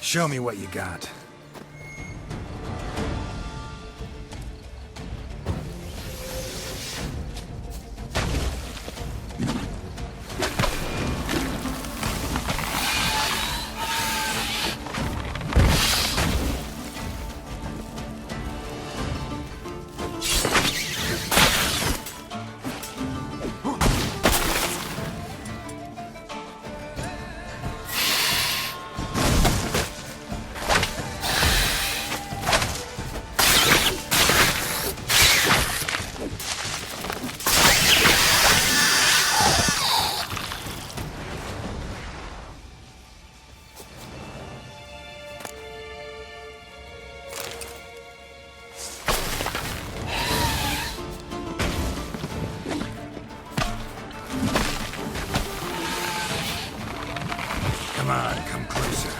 Show me what you got. Come on, come closer.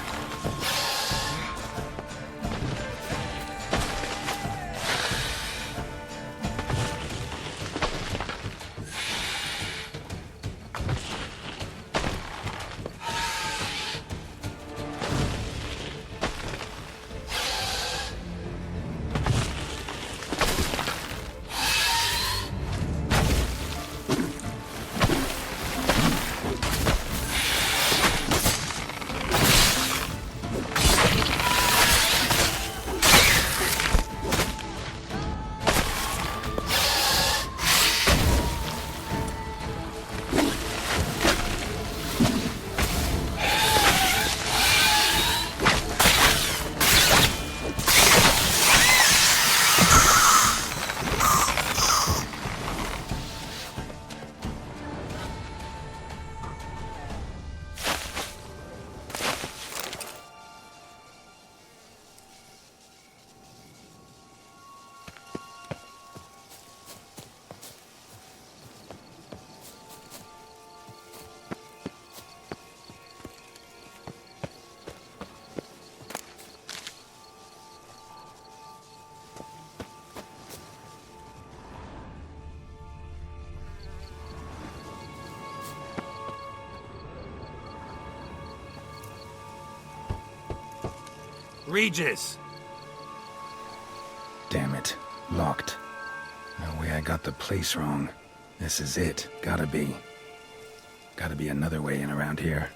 Regis! Damn it. Locked. No way I got the place wrong. This is it. Gotta be. Gotta be another way in around here.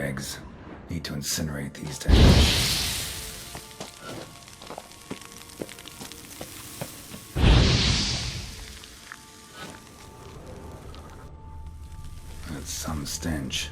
eggs. Need to incinerate these tanks. That's some stench.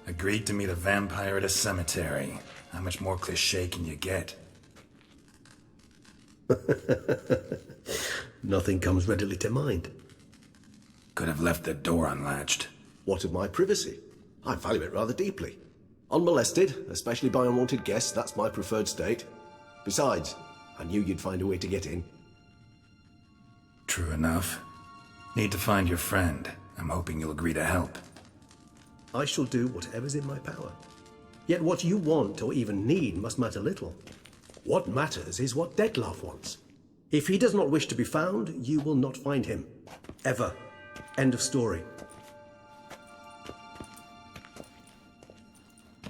Agreed to meet a vampire at a cemetery. How much more cliché can you get? Nothing comes readily to mind. Could have left the door unlatched. What of my privacy? I value it rather deeply. Unmolested, especially by unwanted guests, that's my preferred state. Besides, I knew you'd find a way to get in. True enough. Need to find your friend. I'm hoping you'll agree to help. I shall do whatever's in my power. Yet what you want or even need must matter little. What matters is what Dettlaff wants. If he does not wish to be found, you will not find him. Ever. End of story.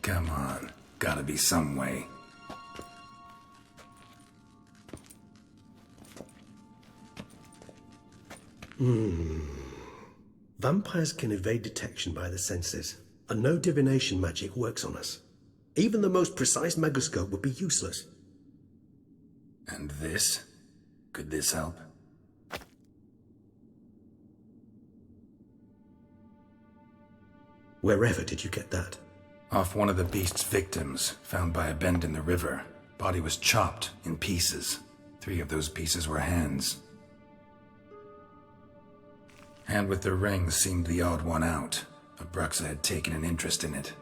Come on. Gotta be some way. Vampires can evade detection by the senses, and no divination magic works on us. Even the most precise megoscope would be useless. And this? Could this help? Wherever did you get that? Off one of the beast's victims, found by a bend in the river. Body was chopped in pieces. 3 of those pieces were hands. Hand with the ring seemed the odd one out. Abruxa had taken an interest in it.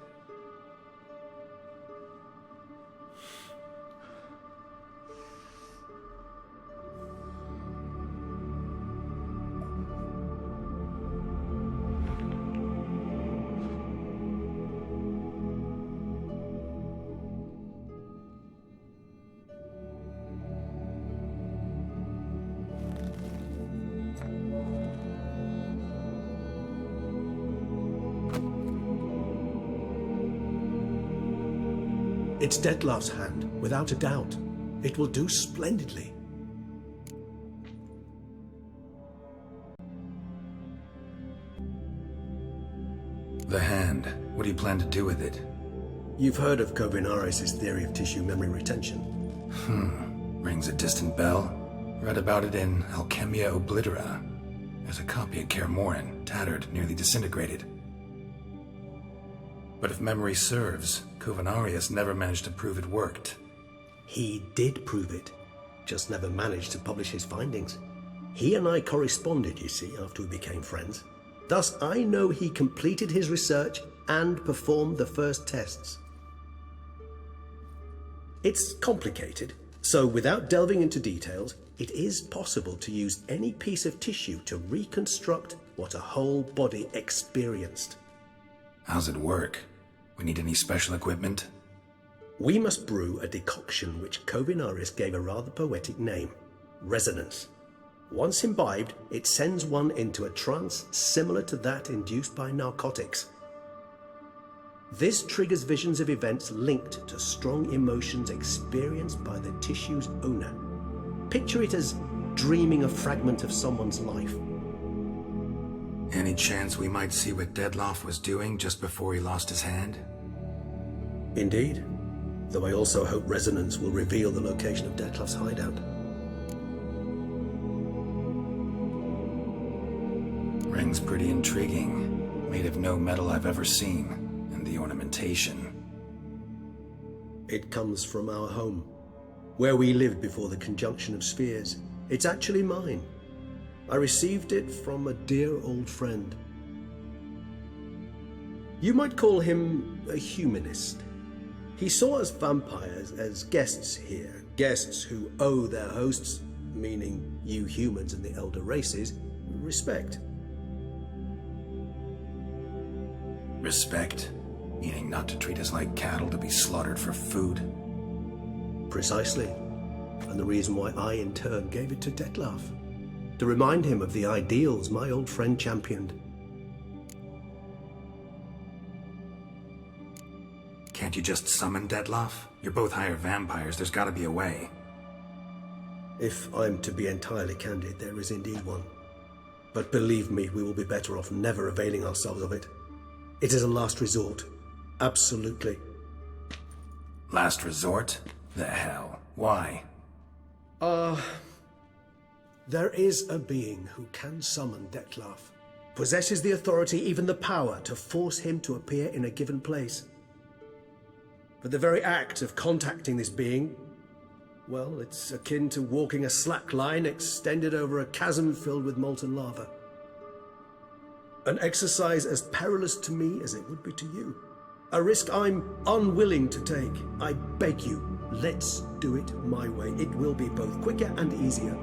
It's Dettlaff's hand, without a doubt. It will do splendidly. The hand. What do you plan to do with it? You've heard of Kovinaris' theory of tissue memory retention. Rings a distant bell. Read about it in Alchemia Oblitera. There's a copy at Kaer Morhen, tattered, nearly disintegrated. But if memory serves, Kovinaris never managed to prove it worked. He did prove it, just never managed to publish his findings. He and I corresponded, you see, after we became friends. Thus, I know he completed his research and performed the first tests. It's complicated, so without delving into details, it is possible to use any piece of tissue to reconstruct what a whole body experienced. How's it work? We need any special equipment? We must brew a decoction which Kovinaris gave a rather poetic name, resonance. Once imbibed, it sends one into a trance similar to that induced by narcotics. This triggers visions of events linked to strong emotions experienced by the tissue's owner. Picture it as dreaming a fragment of someone's life. Any chance we might see what Dettlaff was doing just before he lost his hand? Indeed, though I also hope resonance will reveal the location of Dettlaff's hideout. Ring's pretty intriguing. Made of no metal I've ever seen. And the ornamentation. It comes from our home, where we lived before the conjunction of spheres. It's actually mine. I received it from a dear old friend. You might call him a humanist. He saw us vampires as guests here, guests who owe their hosts, meaning you humans and the elder races, respect. Respect? Meaning not to treat us like cattle to be slaughtered for food? Precisely. And the reason why I, in turn, gave it to Dettlaff. To remind him of the ideals my old friend championed. Can't you just summon Dettlaff? You're both higher vampires, there's gotta be a way. If I'm to be entirely candid, there is indeed one. But believe me, we will be better off never availing ourselves of it. It is a last resort. Absolutely. Last resort? The hell? Why? There is a being who can summon Dettlaff. Possesses the authority, even the power, to force him to appear in a given place. But the very act of contacting this being, well, it's akin to walking a slack line extended over a chasm filled with molten lava. An exercise as perilous to me as it would be to you. A risk I'm unwilling to take. I beg you, let's do it my way. It will be both quicker and easier.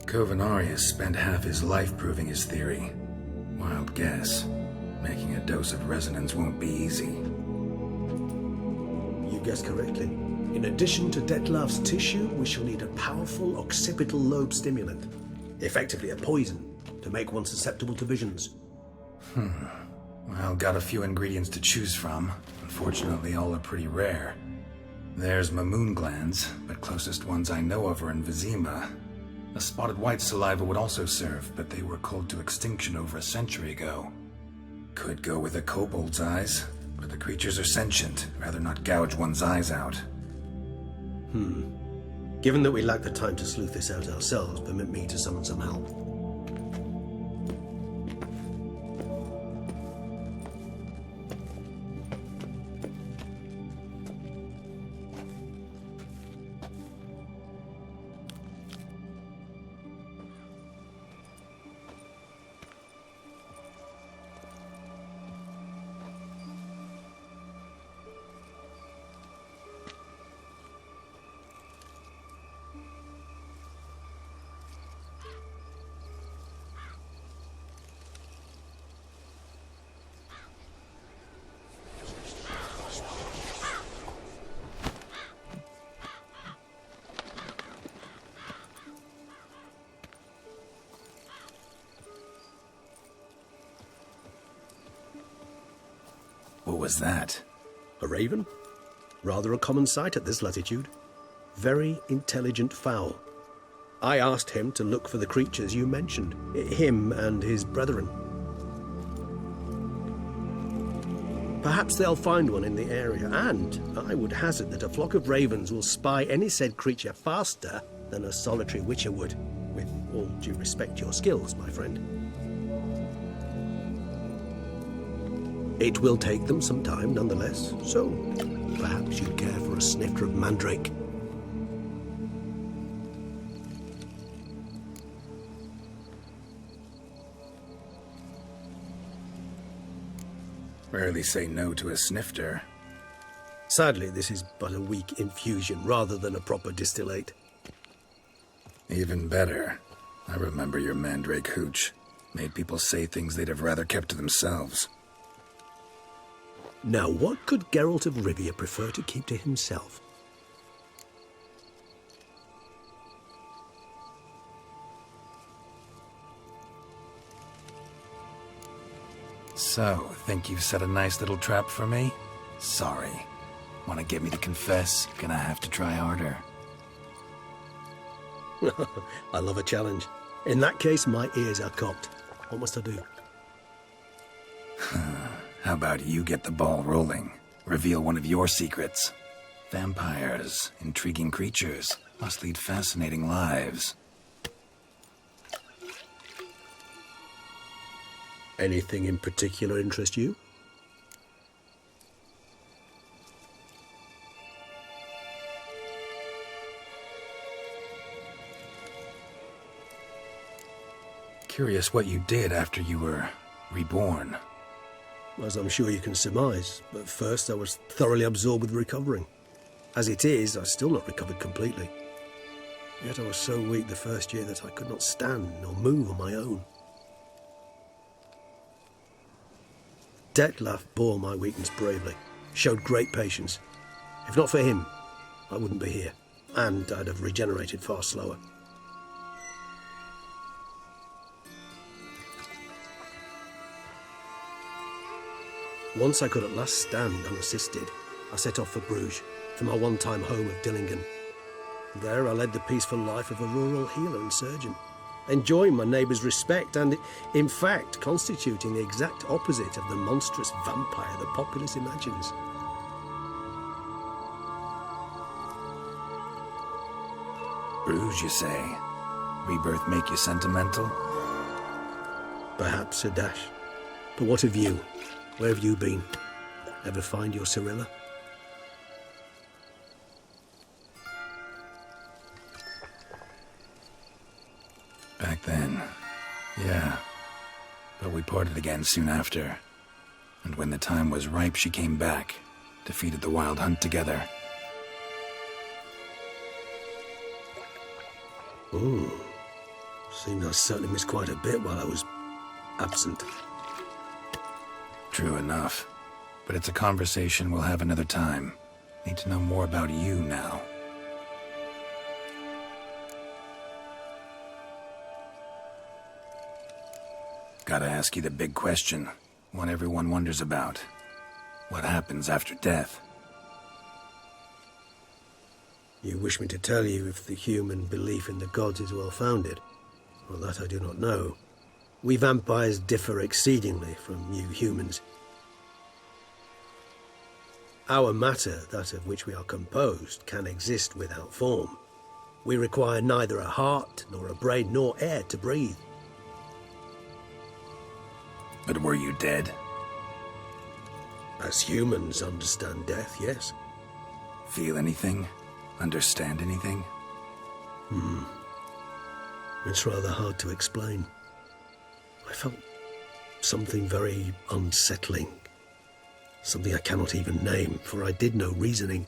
Covenarius spent half his life proving his theory. Wild guess. Making a dose of resonance won't be easy. You guessed correctly. In addition to Dettlaff's tissue, we shall need a powerful occipital lobe stimulant. Effectively a poison, to make one susceptible to visions. Well, got a few ingredients to choose from. Unfortunately, all are pretty rare. There's Mamoon glands, but closest ones I know of are in Vizima. A spotted white saliva would also serve, but they were culled to extinction over a century ago. Could go with a kobold's eyes, but the creatures are sentient. Rather not gouge one's eyes out. Given that we lack the time to sleuth this out ourselves, permit me to summon some help. What was that? A raven? Rather a common sight at this latitude. Very intelligent fowl. I asked him to look for the creatures you mentioned, him and his brethren. Perhaps they'll find one in the area, and I would hazard that a flock of ravens will spy any said creature faster than a solitary witcher would, with all due respect to your skills, my friend. It will take them some time, nonetheless, so perhaps you'd care for a snifter of mandrake. Rarely say no to a snifter. Sadly, this is but a weak infusion rather than a proper distillate. Even better. I remember your mandrake hooch. Made people say things they'd have rather kept to themselves. Now, what could Geralt of Rivia prefer to keep to himself? So, think you've set a nice little trap for me? Sorry. Want to get me to confess? Gonna have to try harder. I love a challenge. In that case, my ears are cocked. What must I do? How about you get the ball rolling? Reveal one of your secrets. Vampires, intriguing creatures, must lead fascinating lives. Anything in particular interest you? Curious what you did after you were reborn. As I'm sure you can surmise, but first I was thoroughly absorbed with recovering. As it is, I've still not recovered completely. Yet I was so weak the first year that I could not stand or move on my own. Detlef bore my weakness bravely, showed great patience. If not for him, I wouldn't be here, and I'd have regenerated far slower. Once I could at last stand unassisted, I set off for Bruges, from my one-time home of Dillingen. There I led the peaceful life of a rural healer and surgeon, enjoying my neighbours' respect and, in fact, constituting the exact opposite of the monstrous vampire the populace imagines. Bruges, you say? Rebirth make you sentimental? Perhaps a dash. But what of you? Where have you been? Ever find your Cyrilla? Back then, yeah. But we parted again soon after. And when the time was ripe, she came back, defeated the Wild Hunt together. Seems I certainly missed quite a bit while I was absent. True enough. But it's a conversation we'll have another time. Need to know more about you now. Gotta ask you the big question. One everyone wonders about. What happens after death? You wish me to tell you if the human belief in the gods is well founded? Well, that I do not know. We vampires differ exceedingly from you humans. Our matter, that of which we are composed, can exist without form. We require neither a heart, nor a brain, nor air to breathe. But were you dead? As humans understand death, yes. Feel anything? Understand anything? It's rather hard to explain. I felt something very unsettling. Something I cannot even name, for I did no reasoning.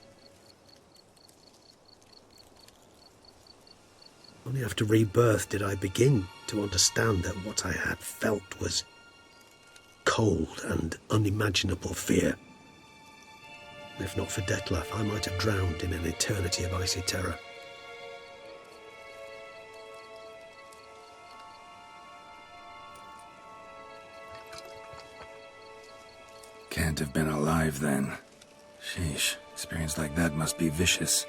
Only after rebirth did I begin to understand that what I had felt was cold and unimaginable fear. If not for Detlef, I might have drowned in an eternity of icy terror. Can't have been alive then. Sheesh, experience like that must be vicious.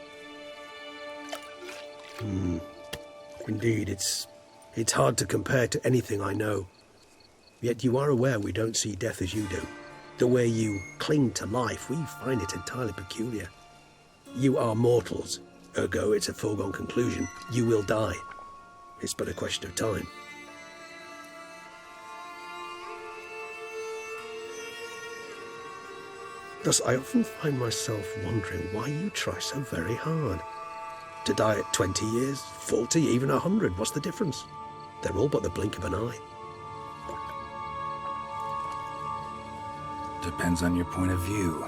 Indeed, it's hard to compare to anything I know. Yet you are aware we don't see death as you do. The way you cling to life, we find it entirely peculiar. You are mortals, ergo it's a foregone conclusion. You will die. It's but a question of time. Thus, I often find myself wondering why you try so very hard. To die at 20 years, 40, even 100, what's the difference? They're all but the blink of an eye. Depends on your point of view.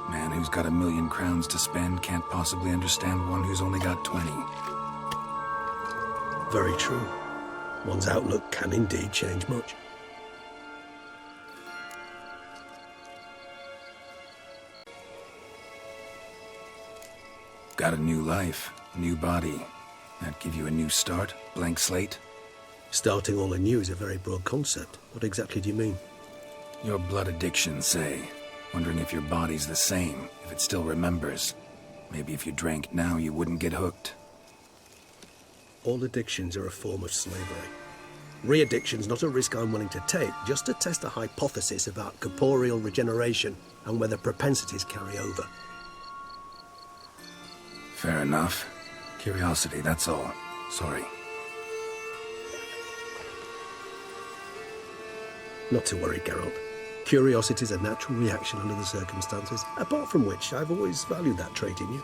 Man who's got 1,000,000 crowns to spend can't possibly understand one who's only got 20. Very true. One's outlook can indeed change much. Got a new life, new body. That give you a new start, blank slate? Starting all anew is a very broad concept. What exactly do you mean? Your blood addiction, say. Wondering if your body's the same, if it still remembers. Maybe if you drank now, you wouldn't get hooked. All addictions are a form of slavery. Re-addiction's not a risk I'm willing to take, just to test a hypothesis about corporeal regeneration and whether propensities carry over. Fair enough. Curiosity, that's all. Sorry. Not to worry, Geralt. Curiosity is a natural reaction under the circumstances, apart from which I've always valued that trait in you.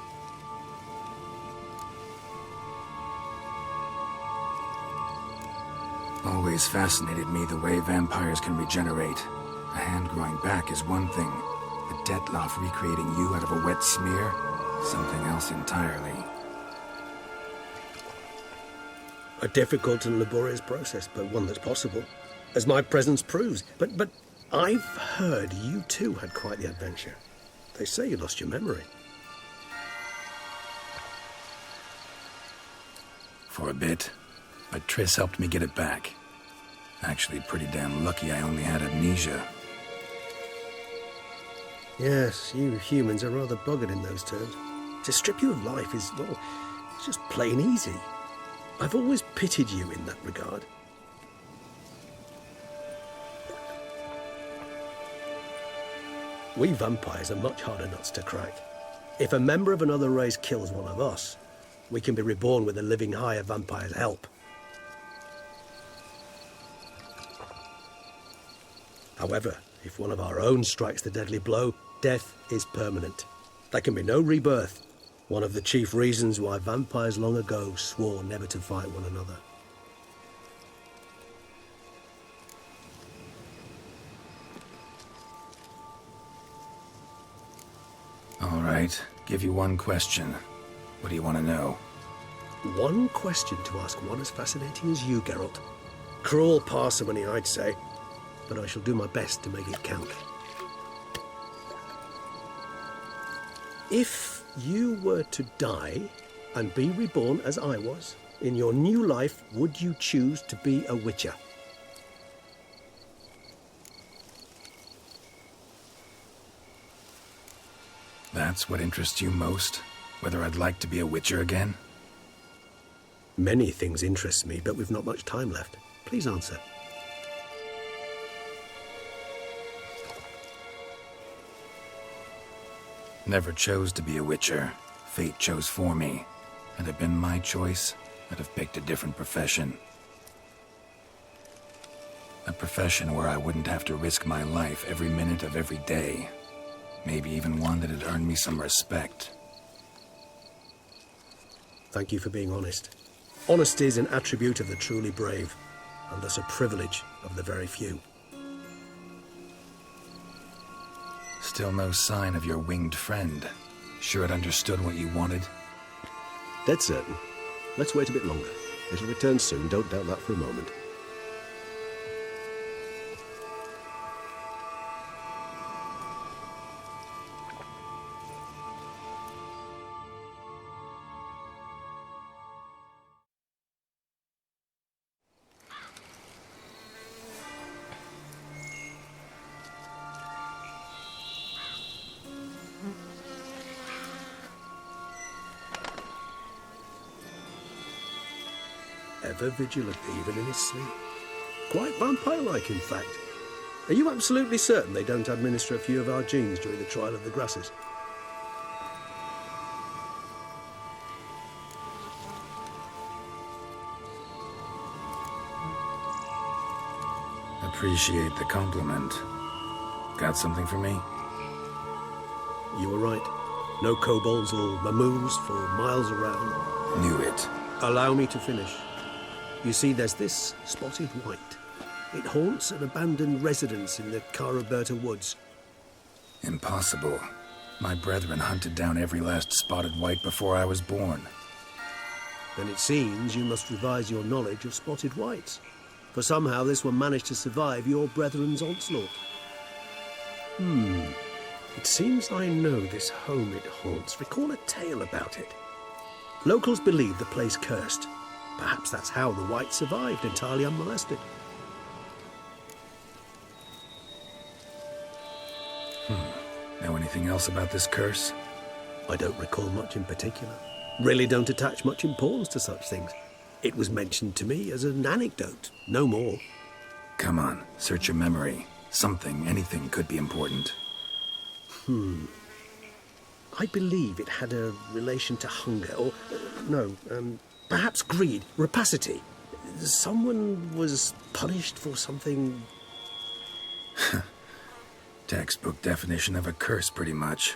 Always fascinated me the way vampires can regenerate. A hand growing back is one thing, but Detloff recreating you out of a wet smear? Something else entirely. A difficult and laborious process, but one that's possible, as my presence proves. But I've heard you too had quite the adventure. They say you lost your memory. For a bit, but Triss helped me get it back. Actually, pretty damn lucky I only had amnesia. Yes, you humans are rather buggered in those terms. To strip you of life is, well, it's just plain easy. I've always pitied you in that regard. We vampires are much harder nuts to crack. If a member of another race kills one of us, we can be reborn with a living higher vampire's help. However, if one of our own strikes the deadly blow, death is permanent. There can be no rebirth. One of the chief reasons why vampires long ago swore never to fight one another. All right, give you one question. What do you want to know? One question to ask one as fascinating as you, Geralt. Cruel parsimony, I'd say, but I shall do my best to make it count. If you were to die and be reborn as I was, in your new life, would you choose to be a Witcher? That's what interests you most? Whether I'd like to be a Witcher again? Many things interest me, but we've not much time left. Please answer. Never chose to be a Witcher. Fate chose for me. Had it been my choice, I'd have picked a different profession. A profession where I wouldn't have to risk my life every minute of every day. Maybe even one that'd earn me some respect. Thank you for being honest. Honesty is an attribute of the truly brave, and thus a privilege of the very few. Still no sign of your winged friend. Sure it understood what you wanted? Dead certain. Let's wait a bit longer. It'll return soon, don't doubt that for a moment. Ever vigilant, even in his sleep. Quite vampire-like, in fact. Are you absolutely certain they don't administer a few of our genes during the trial of the grasses? Appreciate the compliment. Got something for me? You were right. No kobolds or mamoons for miles around. Knew it. Allow me to finish. You see, there's this spotted white. It haunts an abandoned residence in the Caraberta woods. Impossible. My brethren hunted down every last spotted white before I was born. Then it seems you must revise your knowledge of spotted whites. For somehow this one managed to survive your brethren's onslaught. It seems I know this home it haunts. Recall a tale about it. Locals believe the place cursed. Perhaps that's how the whites survived entirely unmolested. know anything else about this curse? I don't recall much in particular. Really don't attach much importance to such things. It was mentioned to me as an anecdote, no more. Come on, search your memory. Something, anything could be important. I believe it had a relation to hunger, or, perhaps greed, rapacity. Someone was punished for something. Textbook definition of a curse, pretty much.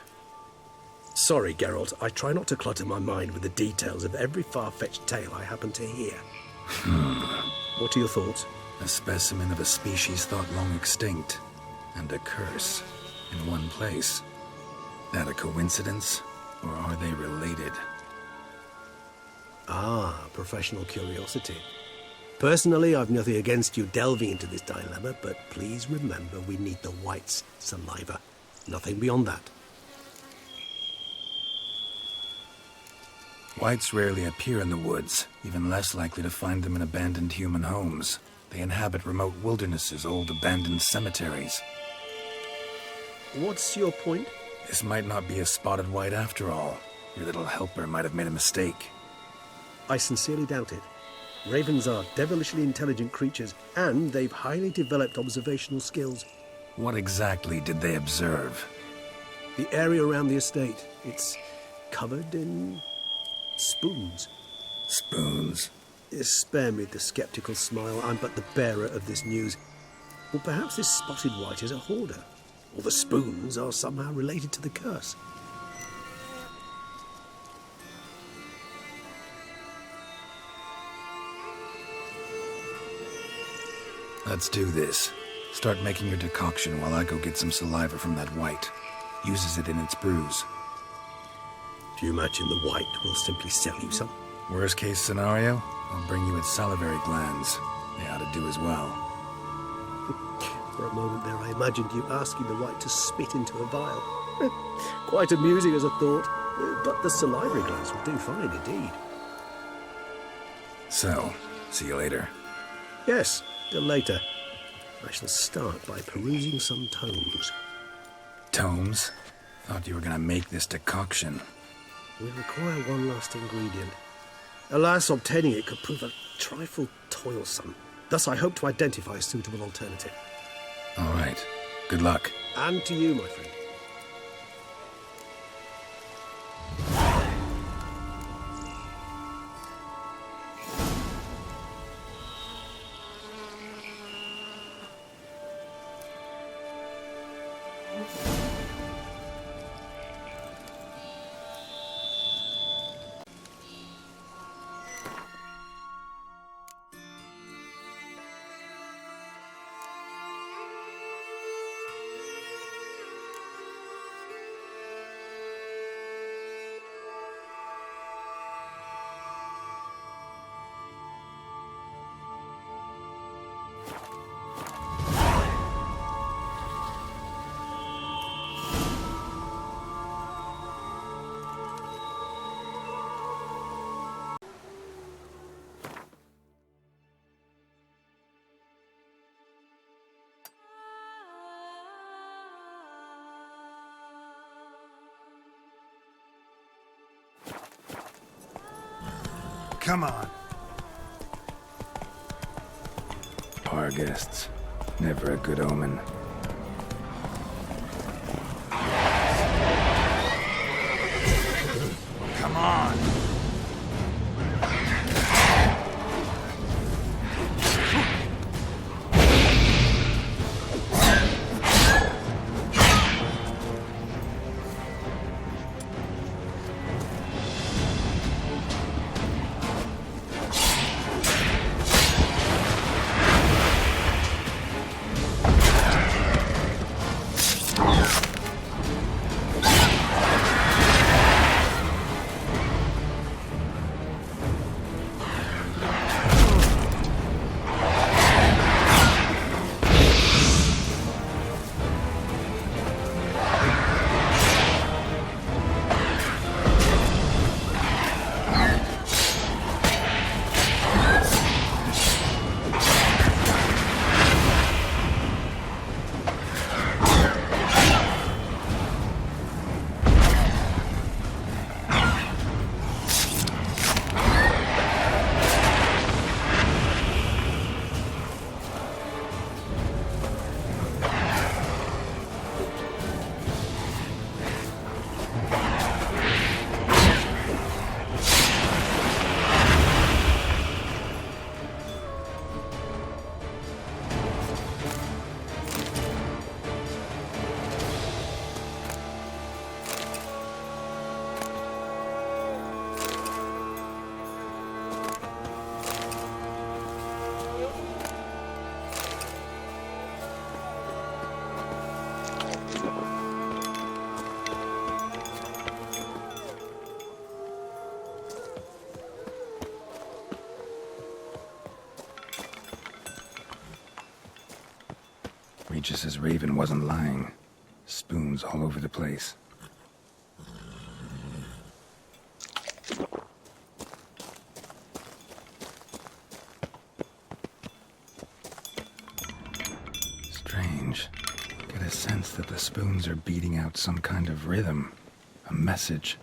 Sorry, Geralt, I try not to clutter my mind with the details of every far-fetched tale I happen to hear. What are your thoughts? A specimen of a species thought long extinct, and a curse in one place. That a coincidence, or are they related? Ah, professional curiosity. Personally, I've nothing against you delving into this dilemma, but please remember we need the White's saliva. Nothing beyond that. Whites rarely appear in the woods, even less likely to find them in abandoned human homes. They inhabit remote wildernesses, old abandoned cemeteries. What's your point? This might not be a spotted white after all. Your little helper might have made a mistake. I sincerely doubt it. Ravens are devilishly intelligent creatures, and they've highly developed observational skills. What exactly did they observe? The area around the estate, it's covered in spoons. Spoons? Spare me the skeptical smile. I'm but the bearer of this news. Or perhaps this spotted white is a hoarder. Or the spoons are somehow related to the curse. Let's do this. Start making your decoction while I go get some saliva from that white. Uses it in its brews. Do you imagine the white will simply sell you some? Worst case scenario, I'll bring you its salivary glands. They ought to do as well. For a moment there, I imagined you asking the white to spit into a vial. Quite amusing as a thought, but the salivary glands will do fine indeed. So, see you later. Yes, till later. I shall start by perusing some tomes. Tomes? Thought you were gonna make this decoction. We require one last ingredient. Alas, obtaining it could prove a trifle toilsome. Thus, I hope to identify a suitable alternative. All right. Good luck. And to you, my friend. Come on. Our guests. Never a good omen. Come on. Regis's raven wasn't lying. Spoons all over the place. Strange. Get a sense that the spoons are beating out some kind of rhythm. A message.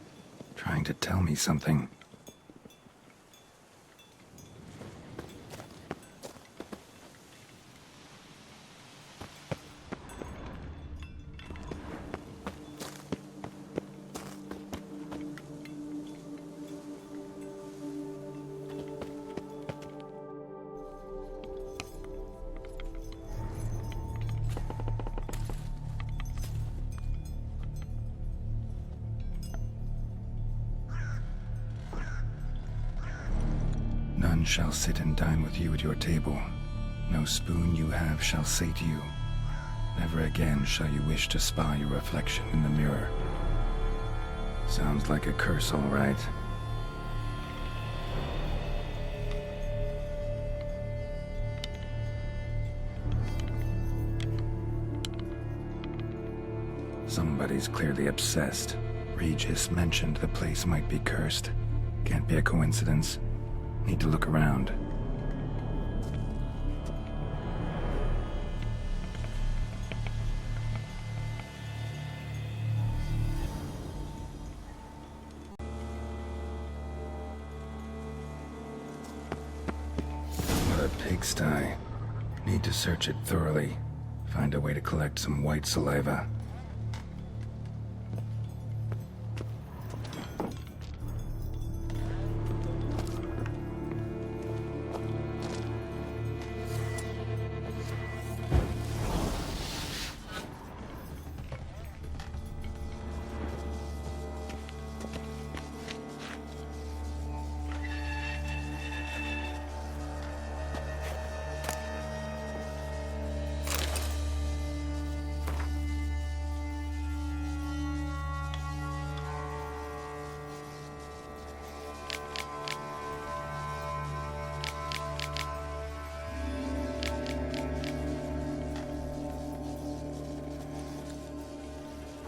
Trying to tell me something. None shall sit and dine with you at your table. No spoon you have shall say to you, never again shall you wish to spy your reflection in the mirror. Sounds like a curse, all right. Somebody's clearly obsessed. Regis mentioned the place might be cursed. Can't be a coincidence. Need to look around. What a pigsty. Need to search it thoroughly. Find a way to collect some white saliva.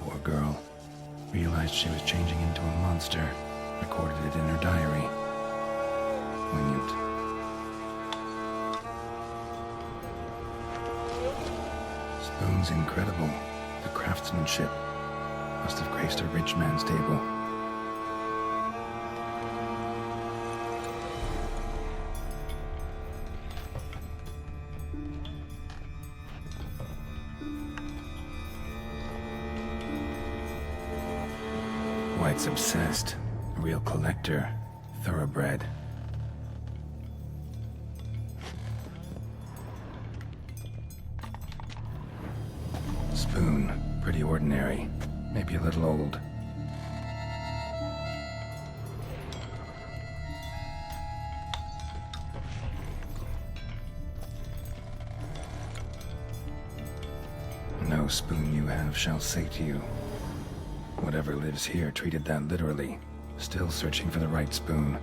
Poor girl. Realized she was changing into a monster. Recorded it in her diary. Poignant. Spoon's incredible. The craftsmanship. Must have graced a rich man's table. White's obsessed. A real collector. Thoroughbred. Spoon. Pretty ordinary. Maybe a little old. No spoon you have shall say to you. Whatever lives here treated that literally. Still searching for the right spoon.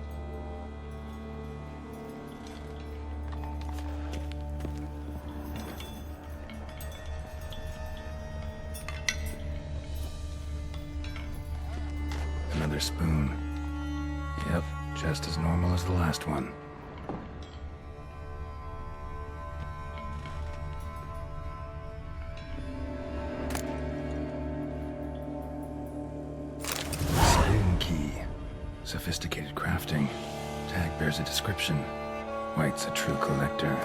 Another spoon. Yep, just as normal as the last one. Sophisticated crafting. Tag bears a description. White's a true collector.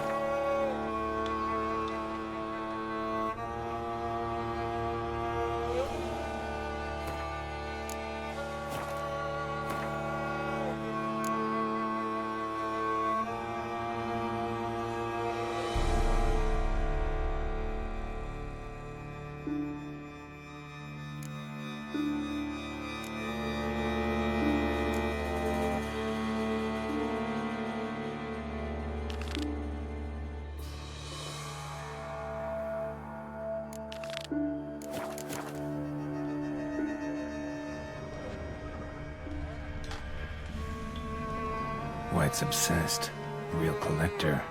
White's obsessed. Real collector.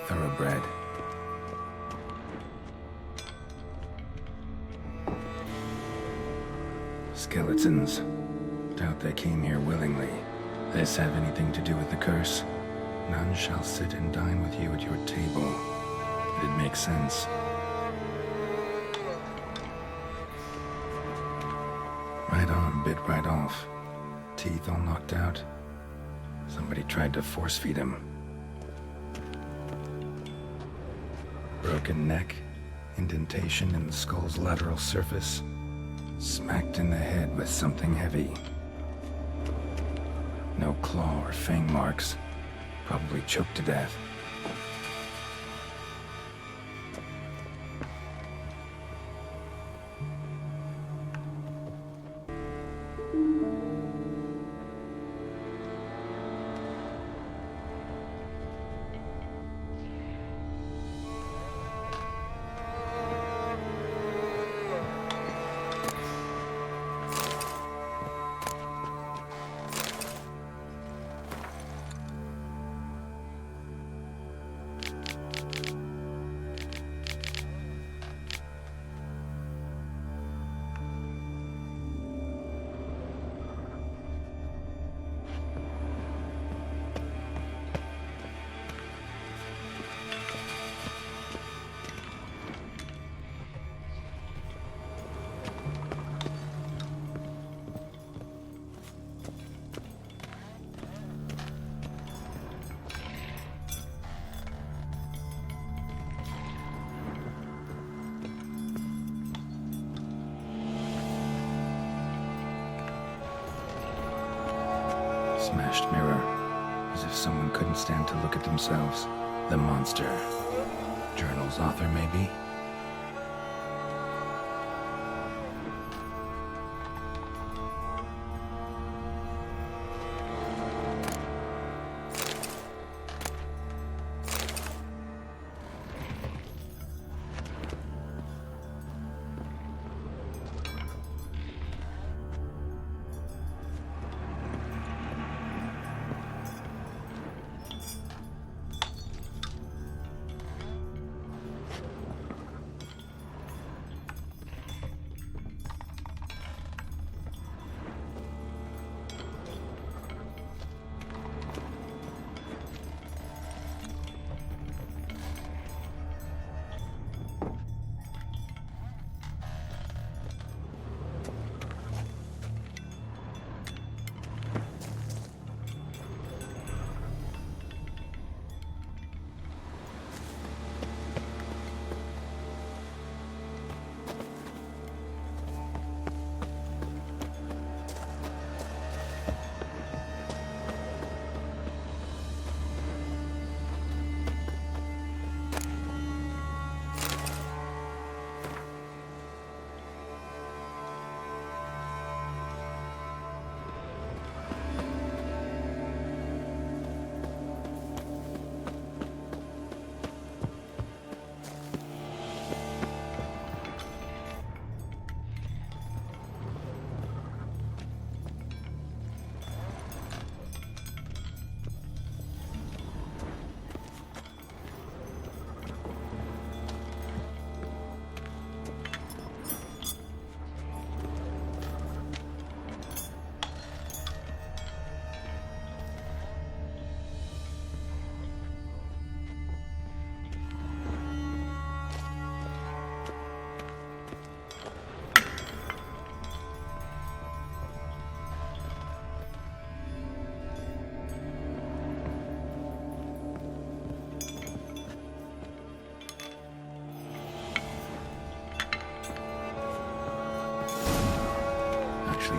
Thoroughbred. Skeletons. Doubt they came here willingly. This have anything to do with the curse? None shall sit and dine with you at your table. It makes sense. Right on, bit right off. Teeth all knocked out. Somebody tried to force feed him. Broken neck, indentation in the skull's lateral surface. Smacked in the head with something heavy. No claw or fang marks. Probably choked to death. Smashed mirror, as if someone couldn't stand to look at themselves. The monster. Journal's author, maybe?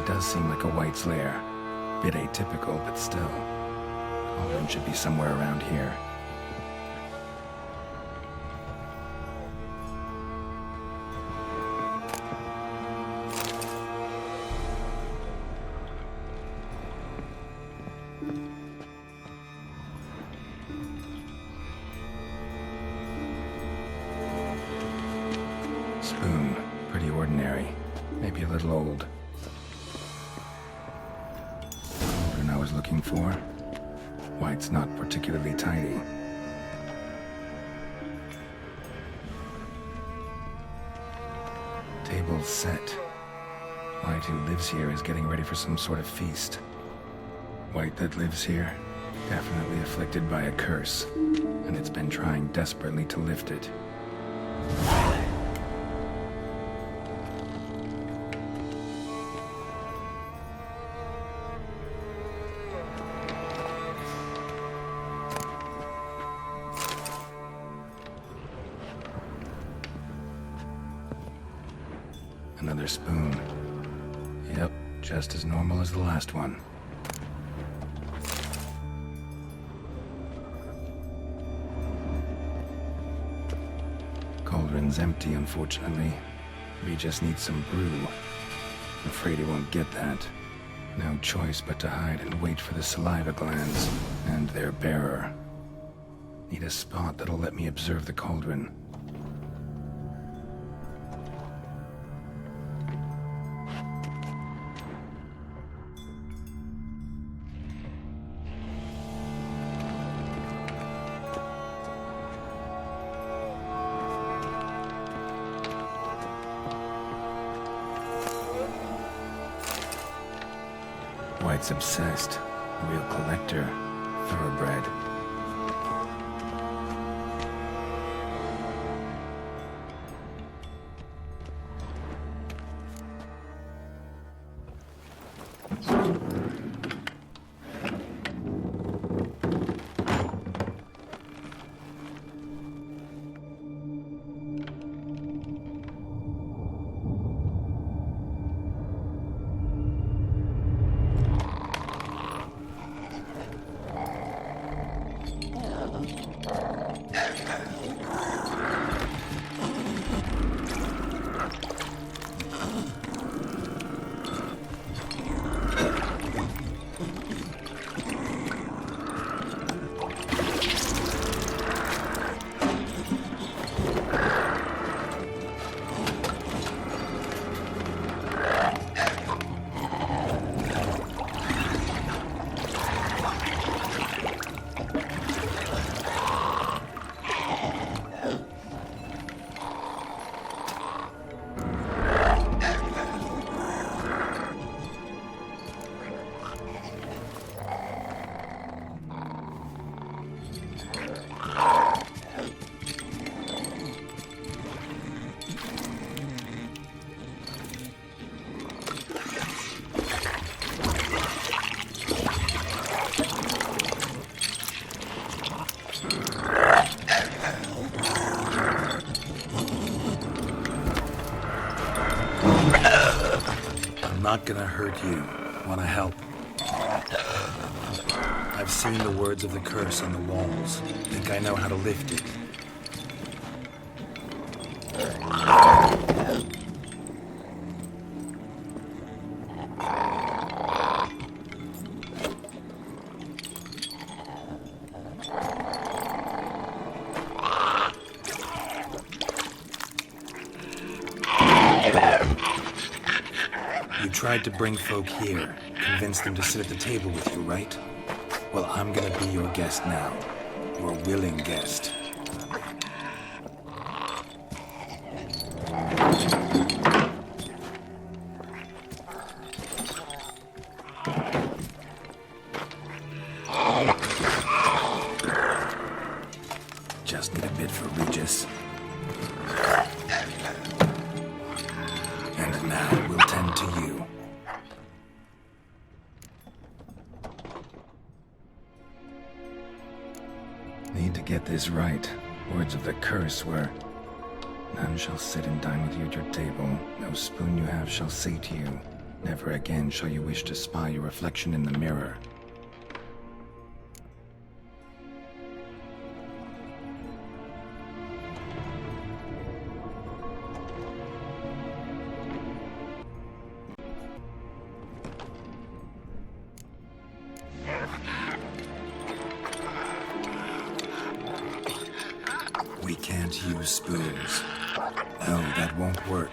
Does seem like a White's lair. Bit atypical, but still. Cauldron should be somewhere around here. Spoon. Pretty ordinary. Maybe a little old. I was looking for. White's not particularly tidy. Table set. White who lives here is getting ready for some sort of feast. White that lives here, definitely afflicted by a curse, and it's been trying desperately to lift it. Another spoon. Yep, just as normal as the last one. Cauldron's empty, unfortunately. We just need some brew. Afraid he won't get that. No choice but to hide and wait for the saliva glands and their bearer. Need a spot that'll let me observe the cauldron. White's obsessed. Real collector. Thoroughbred. Not gonna hurt you. Wanna help? I've seen the words of the curse on the walls. Think I know how to lift it. You tried to bring folk here, convince them to sit at the table with you, right? Well, I'm gonna be your guest now. Your willing guest. Just need a bit for Regis. And now we'll tend to you. Need to get this right. Words of the curse were, none shall sit and dine with you at your table. No spoon you have shall sate you. Never again shall you wish to spy your reflection in the mirror. We can't use spoons. No, that won't work.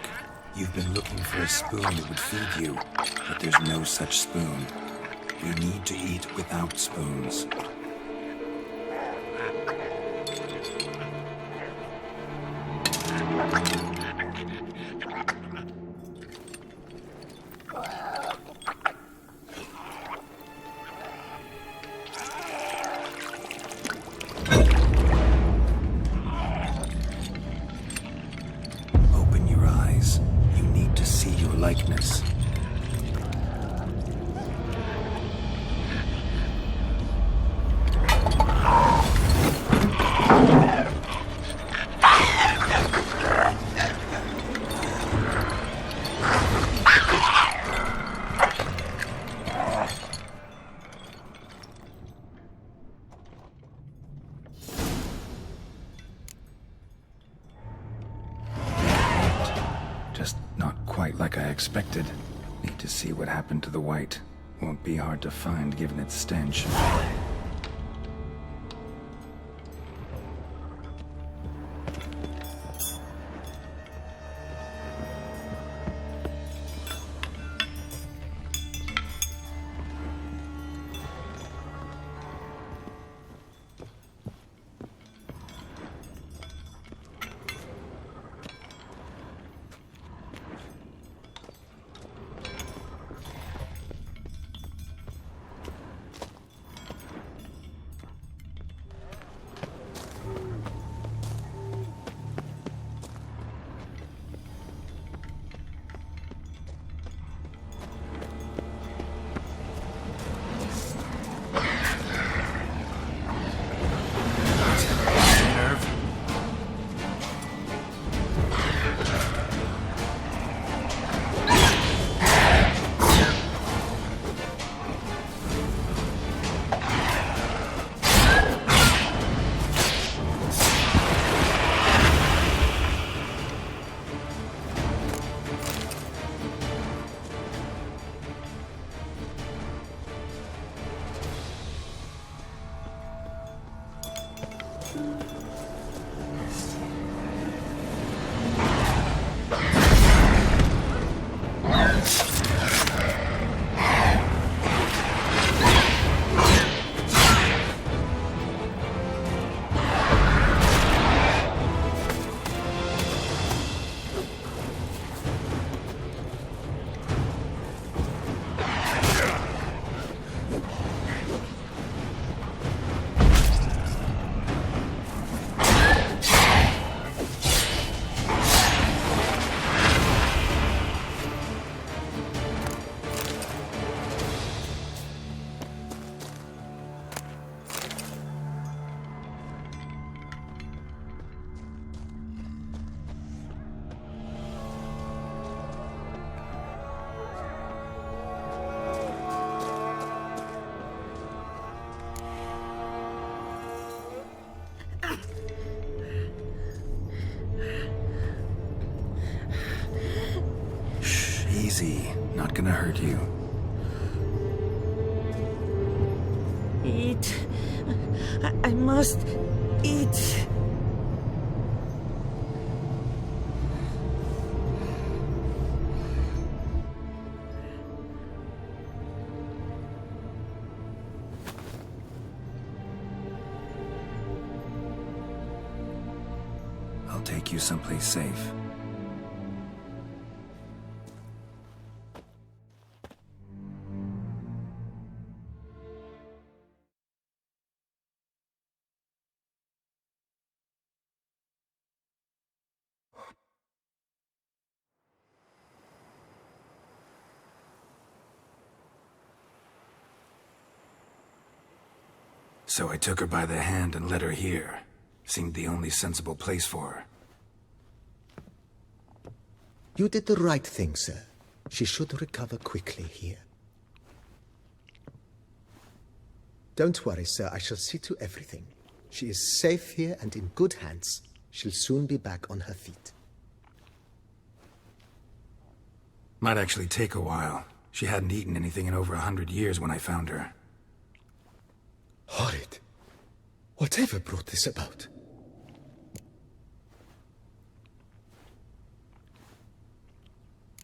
You've been looking for a spoon that would feed you, but there's no such spoon. We need to eat without spoons. expected. Need to see what happened to the white. Won't be hard to find given its stench. Easy. Not gonna hurt you. Eat. I must eat. I'll take you someplace safe. So I took her by the hand and led her here. Seemed the only sensible place for her. You did the right thing, sir. She should recover quickly here. Don't worry, sir. I shall see to everything. She is safe here and in good hands. She'll soon be back on her feet. Might actually take a while. She hadn't eaten anything in over 100 years when I found her. Horrid. Whatever brought this about?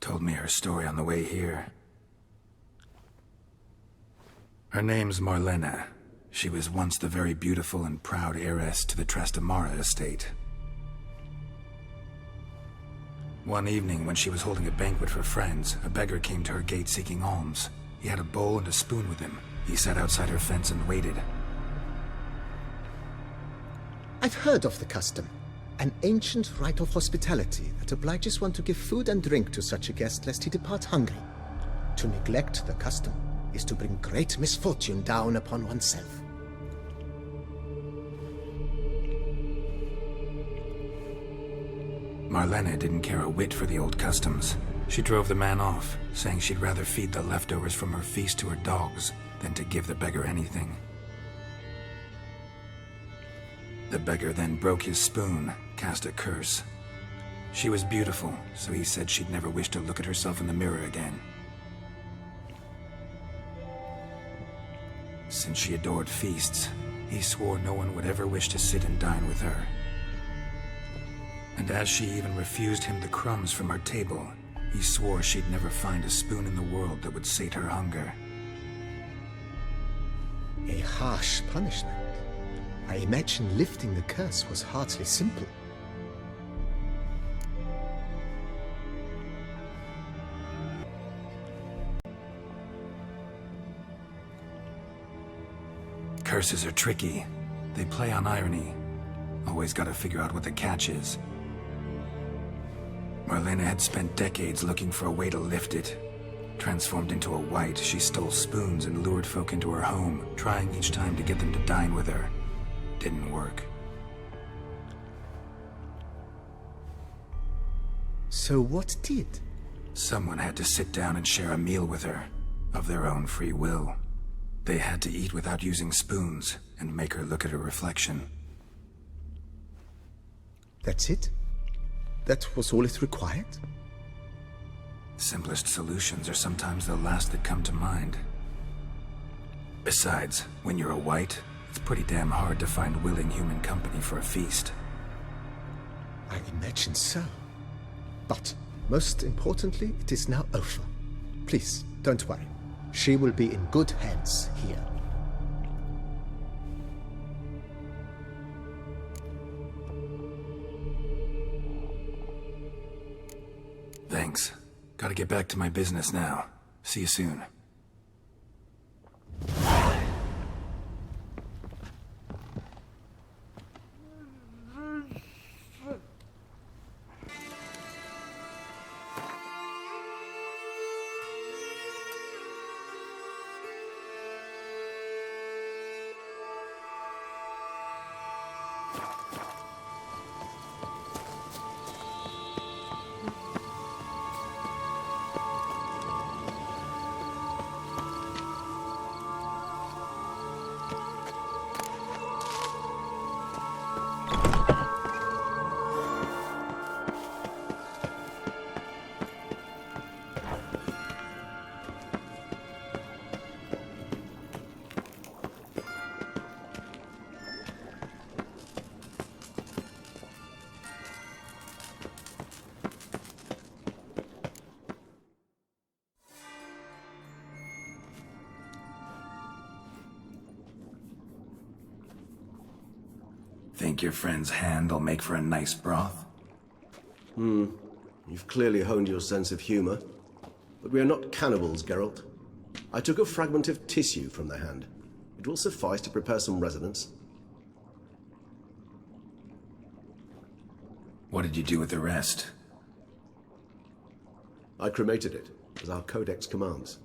Told me her story on the way here. Her name's Marlena. She was once the very beautiful and proud heiress to the Trastamara estate. One evening, when she was holding a banquet for friends, a beggar came to her gate seeking alms. He had a bowl and a spoon with him. He sat outside her fence and waited. I've heard of the custom. An ancient rite of hospitality that obliges one to give food and drink to such a guest lest he depart hungry. To neglect the custom is to bring great misfortune down upon oneself. Marlena didn't care a whit for the old customs. She drove the man off, saying she'd rather feed the leftovers from her feast to her dogs than to give the beggar anything. The beggar then broke his spoon, cast a curse. She was beautiful, so he said she'd never wish to look at herself in the mirror again. Since she adored feasts, he swore no one would ever wish to sit and dine with her. And as she even refused him the crumbs from her table, he swore she'd never find a spoon in the world that would sate her hunger. A harsh punishment. I imagine lifting the curse was hardly simple. Curses are tricky. They play on irony. Always gotta figure out what the catch is. Marlena had spent decades looking for a way to lift it. Transformed into a wight, she stole spoons and lured folk into her home, trying each time to get them to dine with her. Didn't work. So what did? Someone had to sit down and share a meal with her, of their own free will. They had to eat without using spoons, and make her look at her reflection. That's it? That was all it required? Simplest solutions are sometimes the last that come to mind. Besides, when you're a wight, it's pretty damn hard to find willing human company for a feast. I imagine so. But, most importantly, it is now over. Please, don't worry. She will be in good hands here. Thanks. Gotta get back to my business now. See you soon. Think your friend's hand will make for a nice broth? You've clearly honed your sense of humor. But we are not cannibals, Geralt. I took a fragment of tissue from the hand. It will suffice to prepare some resonance. What did you do with the rest? I cremated it, as our codex commands.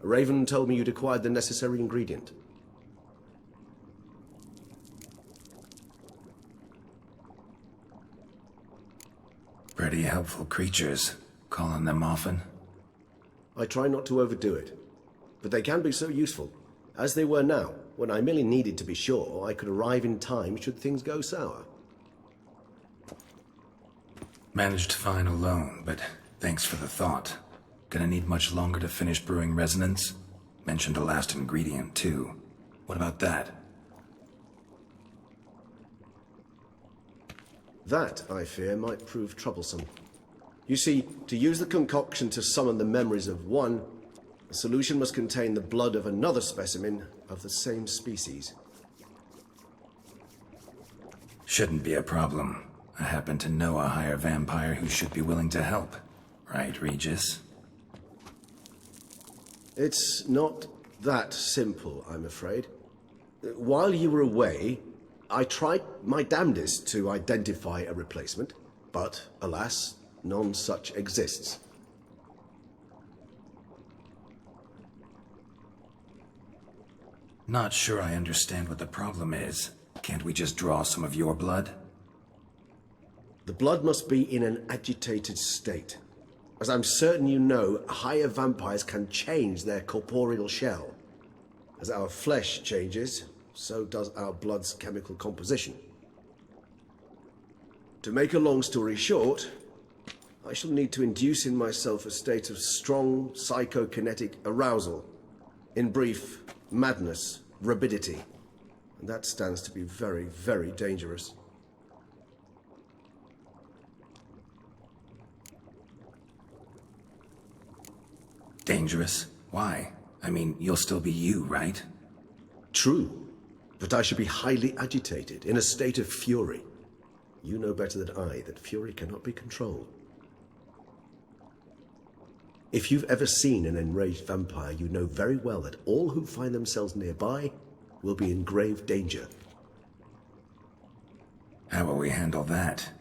Raven told me you'd acquired the necessary ingredient. Pretty helpful creatures. Calling them often? I try not to overdo it, but they can be so useful, as they were now, when I merely needed to be sure I could arrive in time should things go sour. Managed fine alone, but thanks for the thought. Gonna need much longer to finish brewing resonance? Mentioned the last ingredient, too. What about that? That, I fear, might prove troublesome. You see, to use the concoction to summon the memories of one, the solution must contain the blood of another specimen of the same species. Shouldn't be a problem. I happen to know a higher vampire who should be willing to help. Right, Regis? It's not that simple, I'm afraid. While you were away, I tried my damnedest to identify a replacement, but alas, none such exists. Not sure I understand what the problem is. Can't we just draw some of your blood? The blood must be in an agitated state. As I'm certain you know, higher vampires can change their corporeal shell. As our flesh changes, so does our blood's chemical composition. To make a long story short, I shall need to induce in myself a state of strong psychokinetic arousal. In brief, madness, rabidity. And that stands to be very, very dangerous. Dangerous? Why? I mean, you'll still be you, right? True, but I should be highly agitated, in a state of fury. You know better than I that fury cannot be controlled. If you've ever seen an enraged vampire, you know very well that all who find themselves nearby will be in grave danger. How will we handle that?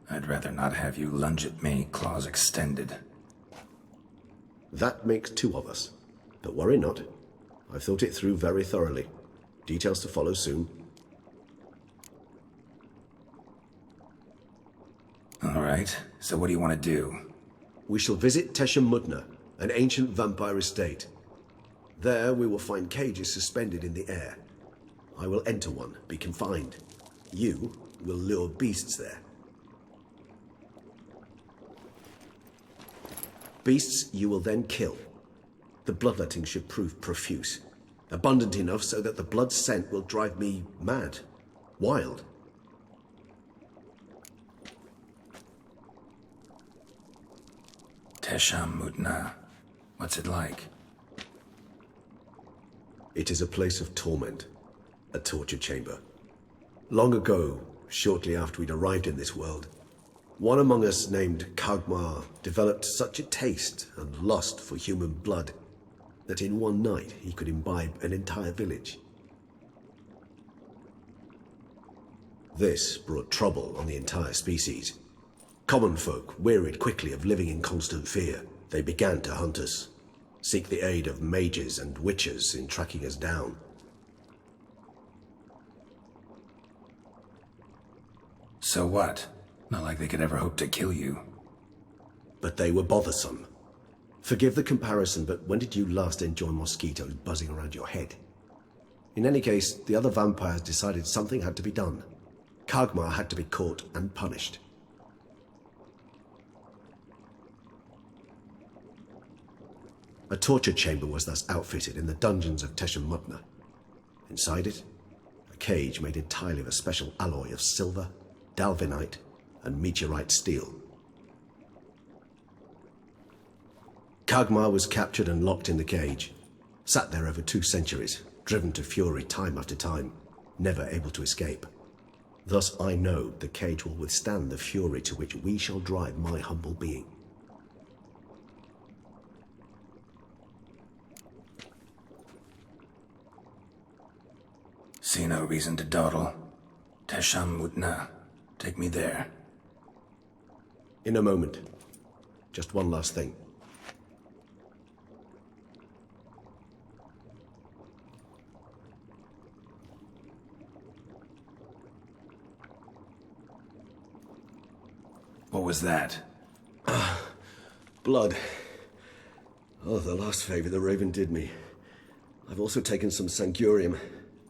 I'd rather not have you lunge at me, claws extended. That makes two of us. But worry not. I've thought it through very thoroughly. Details to follow soon. All right, so what do you want to do? We shall visit Teshem Mudna, an ancient vampire estate. There we will find cages suspended in the air. I will enter one, be confined. You will lure beasts there. Beasts you will then kill. The bloodletting should prove profuse. Abundant enough so that the blood scent will drive me mad. Wild. Tesham Mutna. What's it like? It is a place of torment. A torture chamber. Long ago, shortly after we'd arrived in this world, one among us named Kagmar developed such a taste and lust for human blood that in one night he could imbibe an entire village. This brought trouble on the entire species. Common folk wearied quickly of living in constant fear. They began to hunt us, seek the aid of mages and witches in tracking us down. So what? Not like they could ever hope to kill you. But they were bothersome. Forgive the comparison, but when did you last enjoy mosquitoes buzzing around your head? In any case, the other vampires decided something had to be done. Kagmar had to be caught and punished. A torture chamber was thus outfitted in the dungeons of Teshem Mutna. Inside it, a cage made entirely of a special alloy of silver, dalvinite, and meteorite steel. Kagmar was captured and locked in the cage, sat there over 2 centuries, driven to fury time after time, never able to escape. Thus I know the cage will withstand the fury to which we shall drive my humble being. See no reason to dawdle. Tesham Mutna. Take me there. In a moment. Just one last thing. What was that? Blood. Oh, the last favor the Raven did me. I've also taken some Sangurium,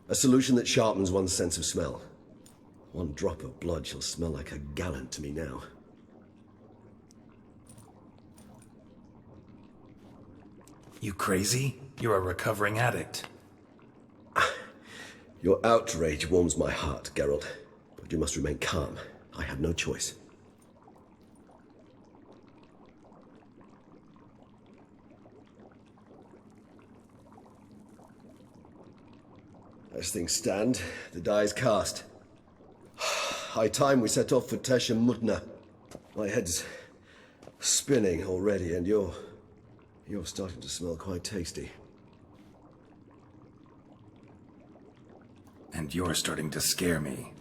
a solution that sharpens one's sense of smell. One drop of blood shall smell like a gallon to me now. You crazy? You're a recovering addict. Your outrage warms my heart, Geralt. But you must remain calm. I have no choice. As things stand, the die is cast. High time we set off for Teshem Mutna. My head's spinning already, and you're starting to smell quite tasty. And you're starting to scare me.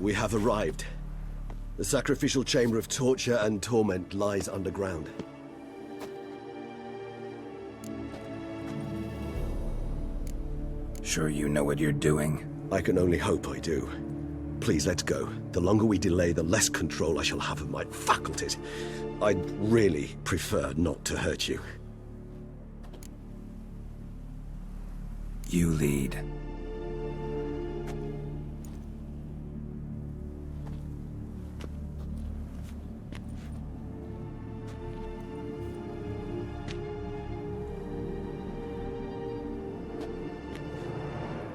We have arrived. The sacrificial chamber of torture and torment lies underground. Sure you know what you're doing? I can only hope I do. Please, let's go. The longer we delay, the less control I shall have of my faculties. I'd really prefer not to hurt you. You lead.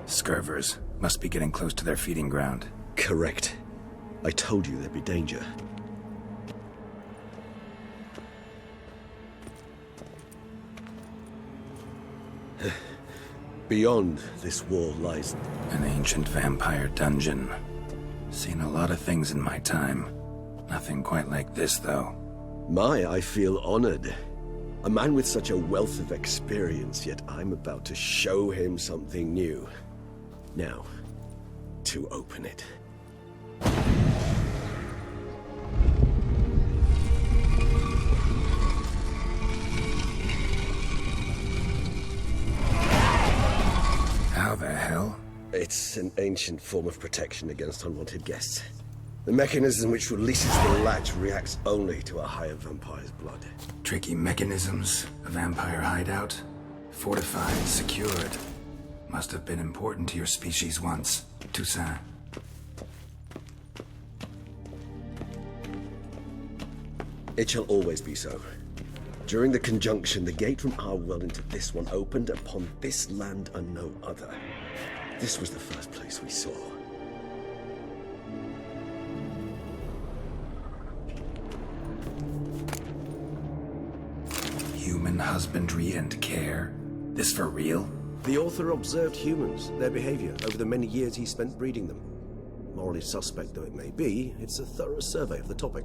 Scurvers must be getting close to their feeding ground. Correct. I told you there'd be danger. Beyond this wall lies... An ancient vampire dungeon. Seen a lot of things in my time. Nothing quite like this, though. I feel honored. A man with such a wealth of experience, yet I'm about to show him something new. Now, to open it. How the hell? It's an ancient form of protection against unwanted guests. The mechanism which releases the latch reacts only to a higher vampire's blood. Tricky mechanisms, a vampire hideout. Fortified, secured. Must have been important to your species once, Toussaint. It shall always be so. During the conjunction, the gate from our world into this one opened upon this land and no other. This was the first place we saw. Human husbandry and care? This for real? The author observed humans, their behavior, over the many years he spent breeding them. Morally suspect though it may be, it's a thorough survey of the topic.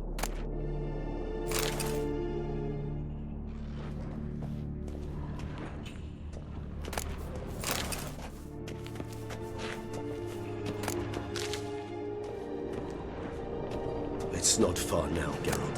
It's not far now, Geralt.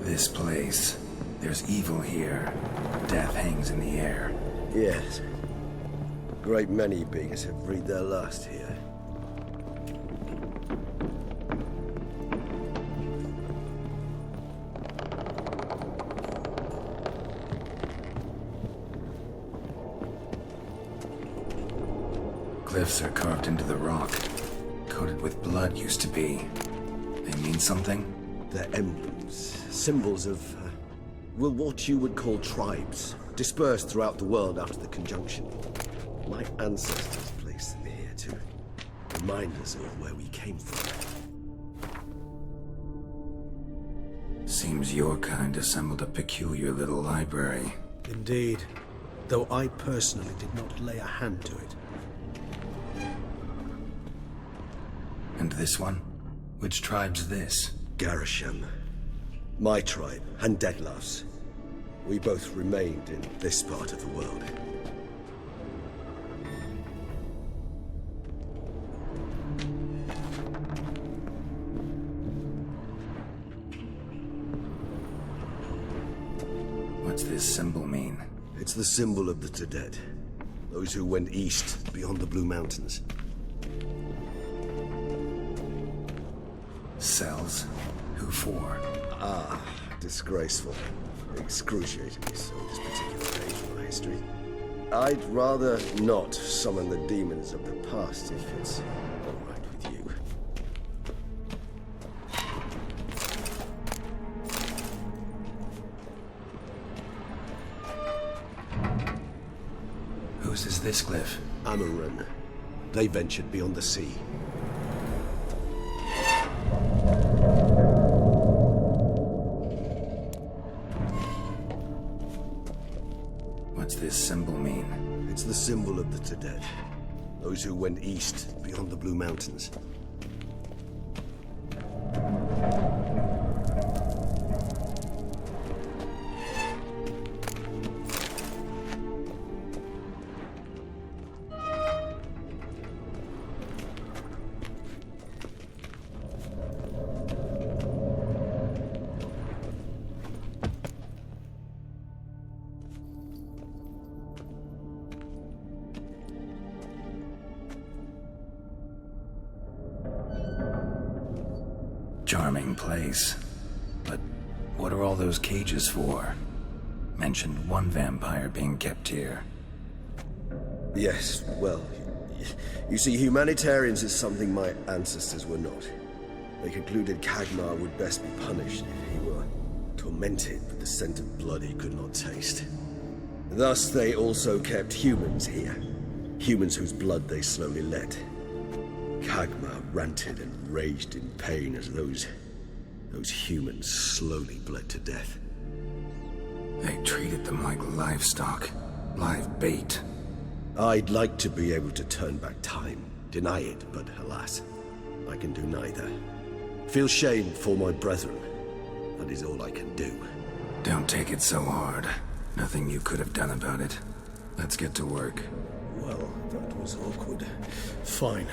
This place. There's evil here. Death hangs in the air. Yes. A great many beings have breathed their last here. Glyphs are carved into the rock. Coated with blood used to be. They mean something? They're emblems, symbols of, well, what you would call tribes, dispersed throughout the world after the conjunction. My ancestors placed them here to remind us of where we came from. Seems your kind assembled a peculiar little library. Indeed, though I personally did not lay a hand to it. And this one? Which tribe's this? Garisham. My tribe, and Deadlough's. We both remained in this part of the world. What's this symbol mean? It's the symbol of the Dead, those who went east beyond the Blue Mountains. Cells? Who for? Disgraceful. Excruciatingly so at this particular page of my history. I'd rather not summon the demons of the past if it's all right with you. Whose is this glyph? Amaran. They ventured beyond the sea. What's this symbol mean? It's the symbol of the Dead, those who went east beyond the Blue Mountains. Charming place. But what are all those cages for? Mentioned one vampire being kept here. Yes, well, you see, humanitarians is something my ancestors were not. They concluded Kagmar would best be punished if he were tormented with the scent of blood he could not taste. Thus, they also kept humans here. Humans whose blood they slowly let. Kagmar ranted and raged in pain as those humans slowly bled to death. They treated them like livestock, live bait. I'd like to be able to turn back time, deny it, but alas, I can do neither. Feel shame for my brethren. That is all I can do. Don't take it so hard. Nothing you could have done about it. Let's get to work. Well, that was awkward. Fine.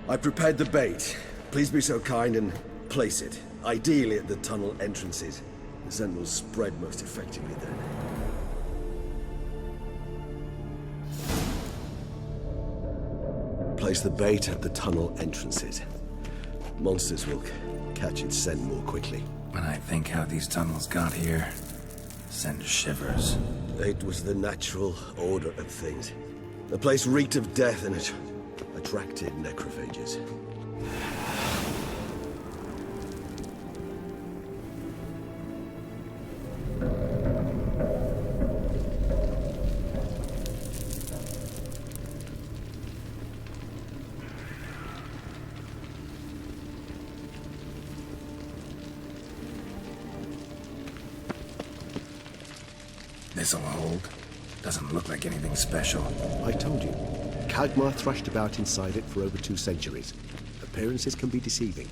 I prepared the bait. Please be so kind and place it. Ideally at the tunnel entrances. The scent will spread most effectively then. Place the bait at the tunnel entrances. Monsters will catch its scent more quickly. When I think how these tunnels got here, send shivers. It was the natural order of things. The place reeked of death and it attracted necrophages. This'll hold. Doesn't look like anything special. I told you. Kagmar thrashed about inside it for over 2 centuries. Appearances can be deceiving.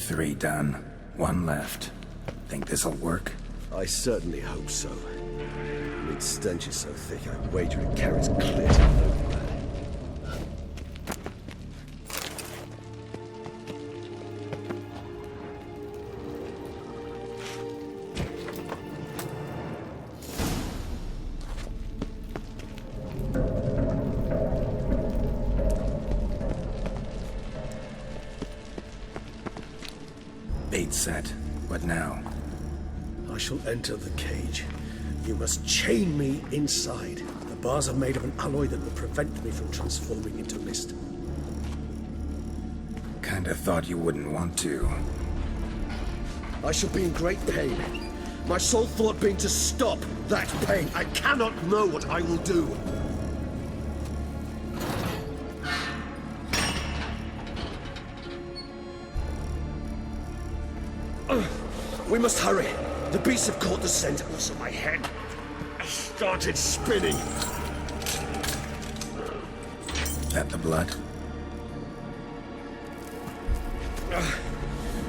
Three done. One left. Think this'll work? I certainly hope so. Its stench is so thick, I wager it carries clear to nowhere. Bait set. What now? I shall enter the cage. You must chain me inside. The bars are made of an alloy that will prevent me from transforming into mist. Kinda thought you wouldn't want to. I shall be in great pain. My sole thought being to stop that pain. I cannot know what I will do. We must hurry. The beasts have caught the scent, and also my head. I started spinning. That the blood?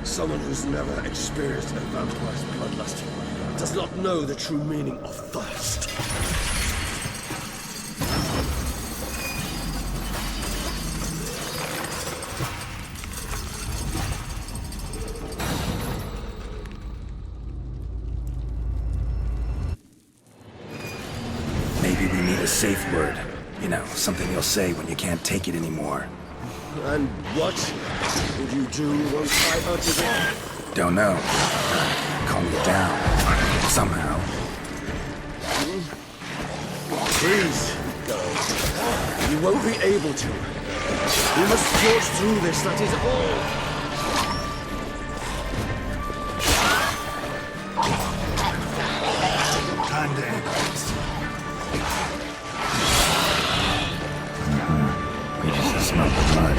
Someone who's never experienced a vampire's bloodlust does not know the true meaning of thirst. Maybe we need a safe word. You know, something you'll say when you can't take it anymore. And what would you do once I uttered it? Don't know. Calm you down. Somehow. Please, go. You won't be able to. We must forge through this, that is all. Time to end this. We just smell the blood.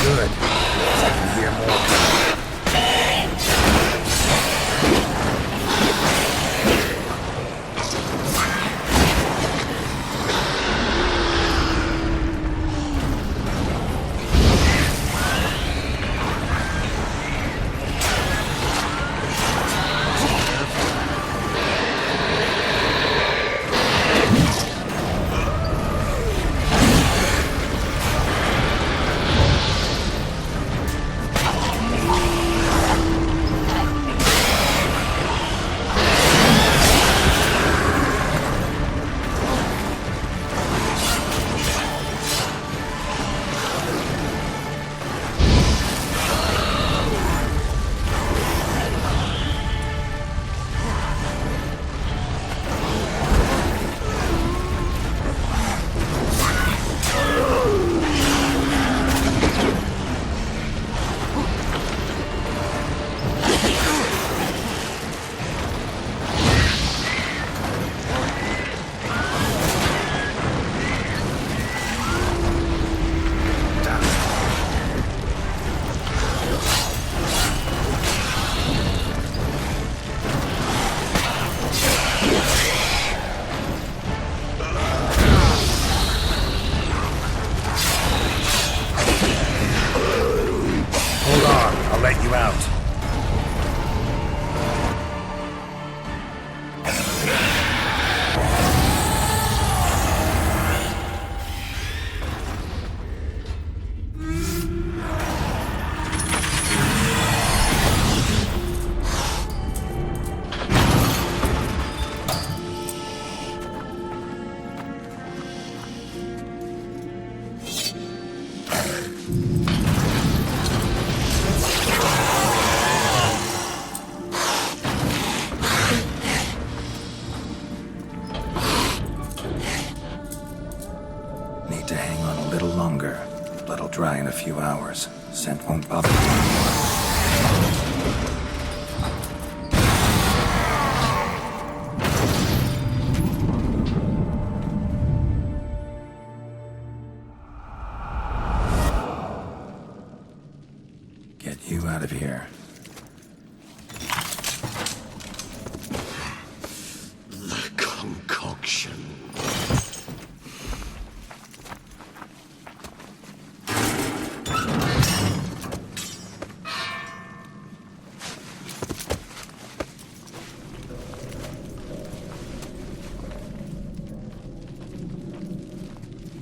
Good. I can hear more coming. Hold on, I'll let you out. Need to hang on a little longer. Blood'll dry in a few hours. Scent won't bother you. Get you out of here. The concoction.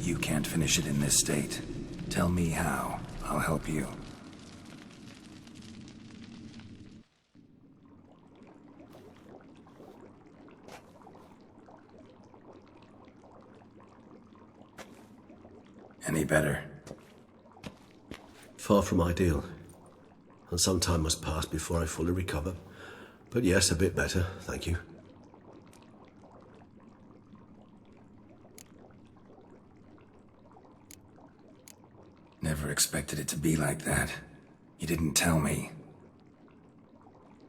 You can't finish it in this state. Tell me how. I'll help you. Any better? Far from ideal. And some time must pass before I fully recover. But yes, a bit better, thank you. Never expected it to be like that. You didn't tell me.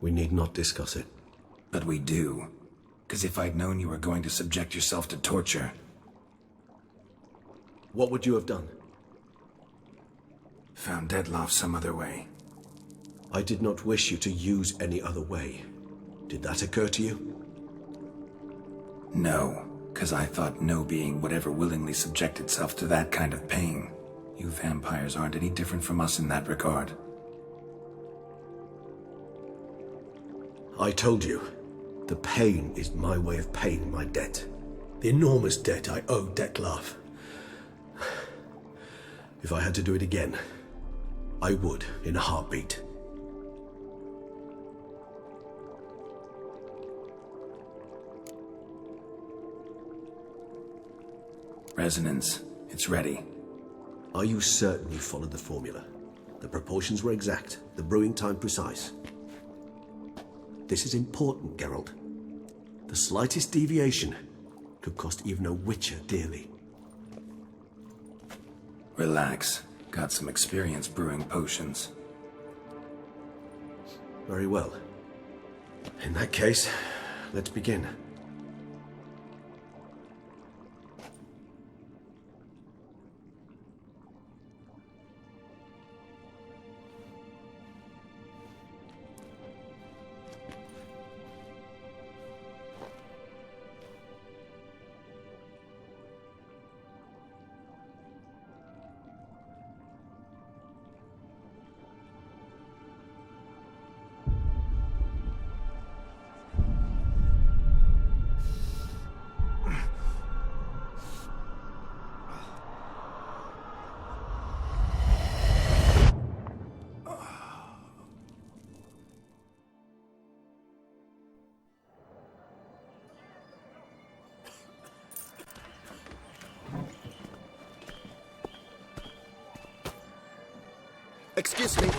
We need not discuss it. But we do. Because if I'd known you were going to subject yourself to torture... What would you have done? Found Dettlaff some other way. I did not wish you to use any other way. Did that occur to you? No, because I thought no being would ever willingly subject itself to that kind of pain. You vampires aren't any different from us in that regard. I told you, the pain is my way of paying my debt. The enormous debt I owe Dettlaff. If I had to do it again, I would in a heartbeat. Resonance. It's ready. Are you certain you followed the formula? The proportions were exact, the brewing time precise. This is important, Geralt. The slightest deviation could cost even a witcher dearly. Relax. Got some experience brewing potions. Very well. In that case, let's begin. Excuse me.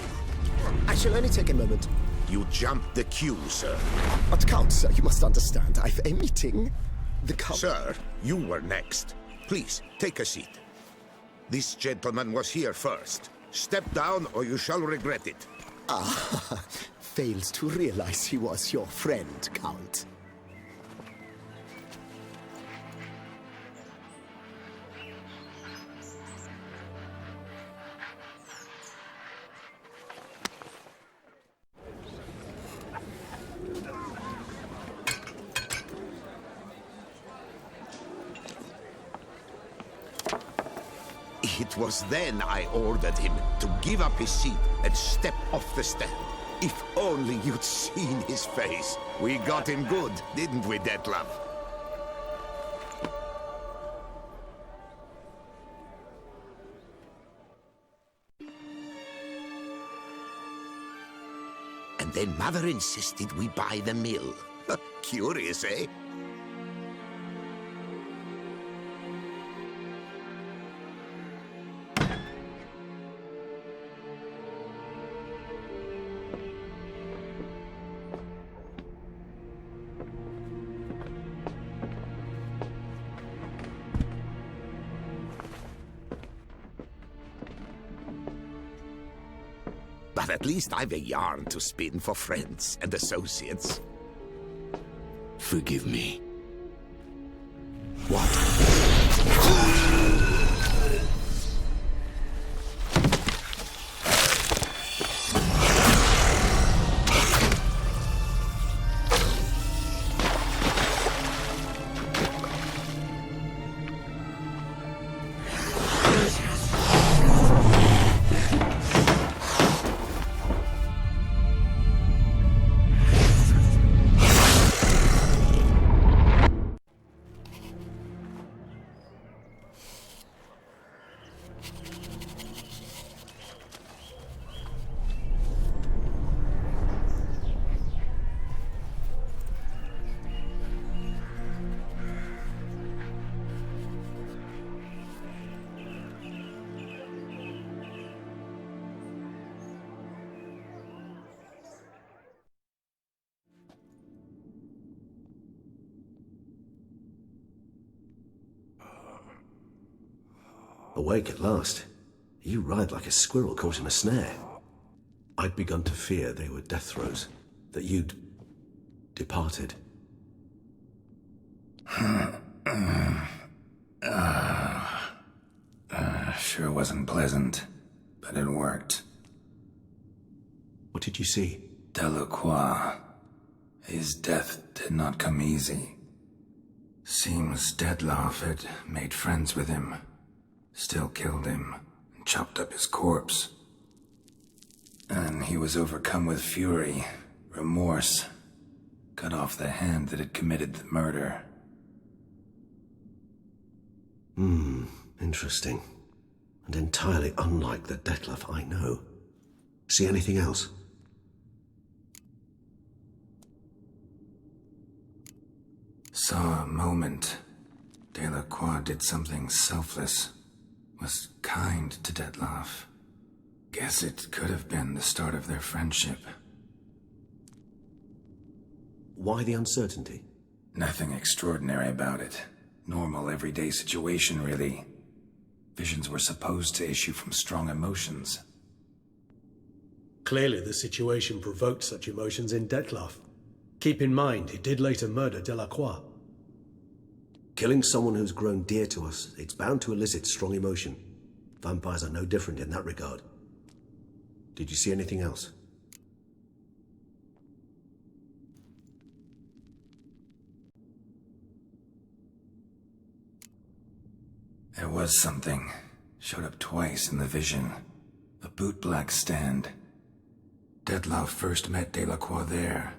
I shall only take a moment. You jumped the queue, sir. But Count, sir, you must understand. I've a meeting. The Count... Sir, you were next. Please, take a seat. This gentleman was here first. Step down or you shall regret it. Ah, fails to realize he was your friend, Count. It was then I ordered him to give up his seat and step off the stand. If only you'd seen his face. We got him good, didn't we, Dettlaff? And then Mother insisted we buy the mill. Curious, eh? But at least I've a yarn to spin for friends and associates. Forgive me. What? Awake at last. You ride like a squirrel caught in a snare. I'd begun to fear they were death throes, that you'd departed. Sure wasn't pleasant, but it worked. What did you see? Delacroix. His death did not come easy. Seems Dettlaff had made friends with him, still killed him, and chopped up his corpse. And he was overcome with fury, remorse, cut off the hand that had committed the murder. Interesting. And entirely unlike the Dettlaff I know. See anything else? Saw a moment. Delacroix did something selfless. Was kind to Dettlaff. Guess it could have been the start of their friendship. Why the uncertainty? Nothing extraordinary about it. Normal, everyday situation, really. Visions were supposed to issue from strong emotions. Clearly the situation provoked such emotions in Dettlaff. Keep in mind, he did later murder Delacroix. Killing someone who's grown dear to us, it's bound to elicit strong emotion. Vampires are no different in that regard. Did you see anything else? There was something. Showed up twice in the vision. A bootblack stand. Dettlaff first met Delacroix there.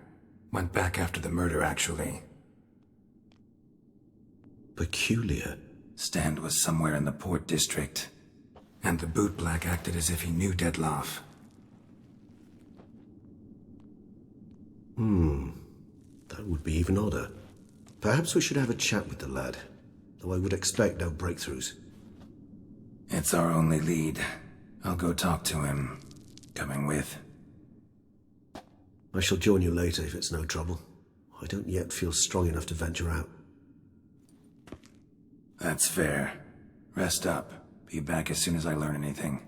Went back after the murder, actually. Peculiar. Stand was somewhere in the Port District. And the bootblack acted as if he knew Dettlaff. That would be even odder. Perhaps we should have a chat with the lad, though I would expect no breakthroughs. It's our only lead. I'll go talk to him. Coming with. I shall join you later if it's no trouble. I don't yet feel strong enough to venture out. That's fair. Rest up. Be back as soon as I learn anything.